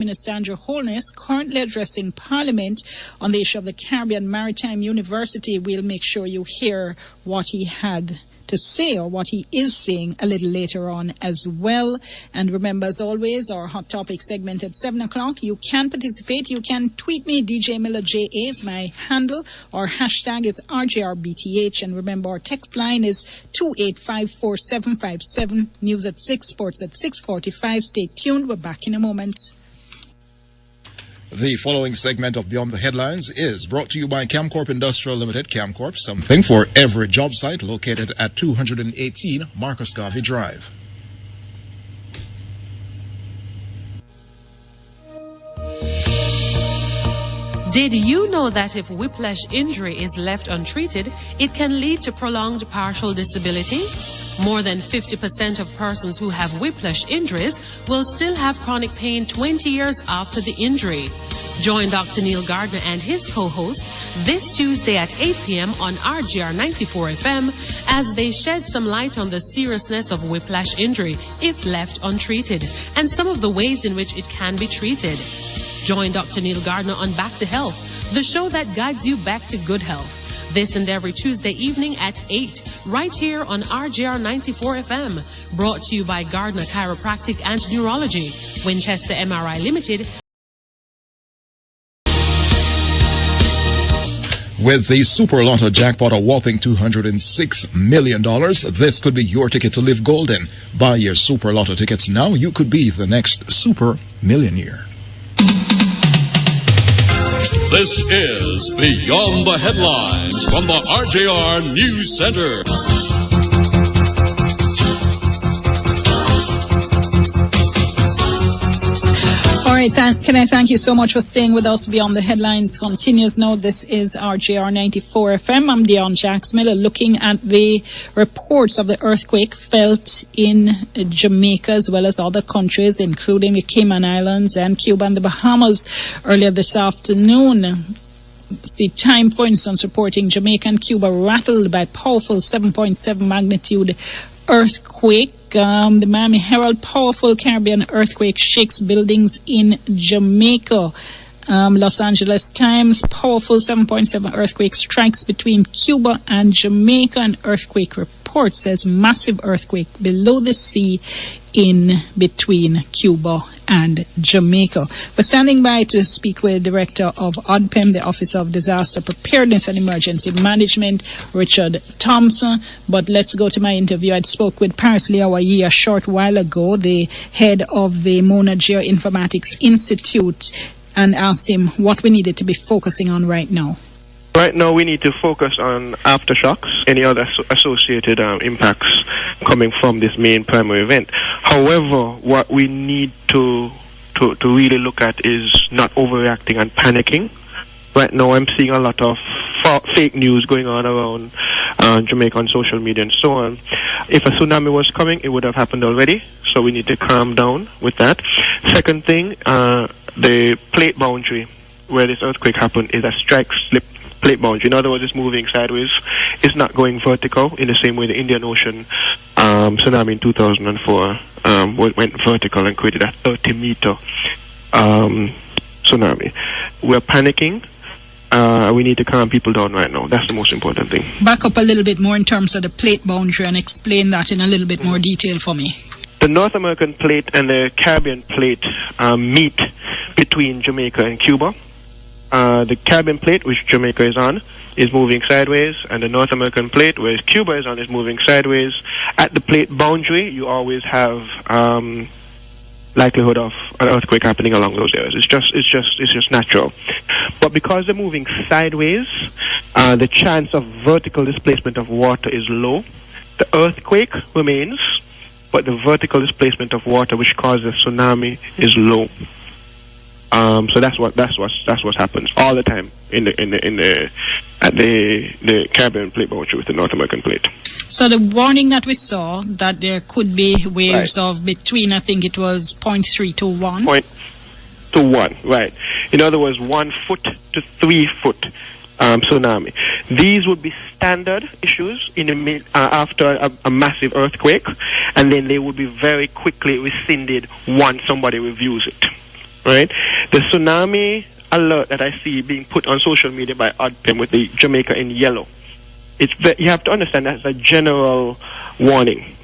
Minister Andrew Holness, currently addressing Parliament on the issue of the Caribbean Maritime University. We'll make sure you hear what he had to say, or what he is saying, a little later on as well. And remember, as always, our Hot Topic segment at 7 o'clock. You can participate. You can tweet me. DJ Miller JA is my handle. Our hashtag is RJRBTH. And remember, our text line is 2854757. News at 6, sports at 6:45. Stay tuned. We're back in a moment. The following segment of Beyond the Headlines is brought to you by Camcorp Industrial Limited. Camcorp, something for every job site, located at 218 Marcus Garvey Drive. Did you know that if whiplash injury is left untreated, it can lead to prolonged partial disability? More than 50% of persons who have whiplash injuries will still have chronic pain 20 years after the injury. Join Dr. Neil Gardner and his co-host this Tuesday at 8 p.m. on RGR 94 FM as they shed some light on the seriousness of whiplash injury if left untreated and some of the ways in which it can be treated. Join Dr. Neil Gardner on Back to Health, the show that guides you back to good health. This and every Tuesday evening at 8, right here on RGR 94 FM. Brought to you by Gardner Chiropractic and Neurology, Winchester MRI Limited. With the Super Lotto jackpot a whopping $206 million, this could be your ticket to live golden. Buy your Super Lotto tickets now. You could be the next super millionaire. This is Beyond the Headlines from the RJR News Center. All right, can I thank you so much for staying with us. Beyond the Headlines continues now. This is RJR 94 FM. I'm Dion Jacks Miller, looking at the reports of the earthquake felt in Jamaica as well as other countries, including the Cayman Islands and Cuba and the Bahamas earlier this afternoon. See Time, for instance, reporting Jamaica and Cuba rattled by powerful 7.7 magnitude earthquake. The Miami Herald, powerful Caribbean earthquake shakes buildings in Jamaica. Los Angeles Times, powerful 7.7 earthquake strikes between Cuba and Jamaica. An earthquake report says massive earthquake below the sea in between Cuba and Jamaica. We're standing by to speak with Director of ODPEM, the Office of Disaster Preparedness and Emergency Management, Richard Thompson. But let's go to my interview. I spoke with Paris Liawayi a short while ago, the head of the Mona Geoinformatics Institute, and asked him what we needed to be focusing on right now. Right now, we need to focus on aftershocks, any other associated impacts coming from this main primary event. However, what we need to really look at is not overreacting and panicking. Right now, I'm seeing a lot of fake news going on around Jamaica on social media and so on. If a tsunami was coming, it would have happened already, so we need to calm down with that. Second thing, the plate boundary where this earthquake happened is a strike-slip plate boundary. In other words, it's moving sideways. It's not going vertical in the same way the Indian Ocean tsunami in 2004 went vertical and created a 30-meter tsunami. We're panicking. We need to calm people down right now. That's the most important thing. Back up a little bit more in terms of the plate boundary and explain that in a little bit more detail for me. The North American plate and the Caribbean plate meet between Jamaica and Cuba. The Caribbean plate, which Jamaica is on, is moving sideways, and the North American plate, where Cuba is on, is moving sideways. At the plate boundary, you always have likelihood of an earthquake happening along those areas. It's just natural. But because they're moving sideways, the chance of vertical displacement of water is low. The earthquake remains, but the vertical displacement of water, which causes tsunami, is low. So that's what happens all the time at the Caribbean plate boundary with the North American plate. So the warning that we saw that there could be waves of between, I think it was 0.3 to 1. 0.1, right. In other words, 1 foot to 3 foot tsunami. These would be standard issues after a massive earthquake, and then they would be very quickly rescinded once somebody reviews it. right? The tsunami alert that I see being put on social media by ODPEM with the Jamaica in yellow, you have to understand that's a general warning.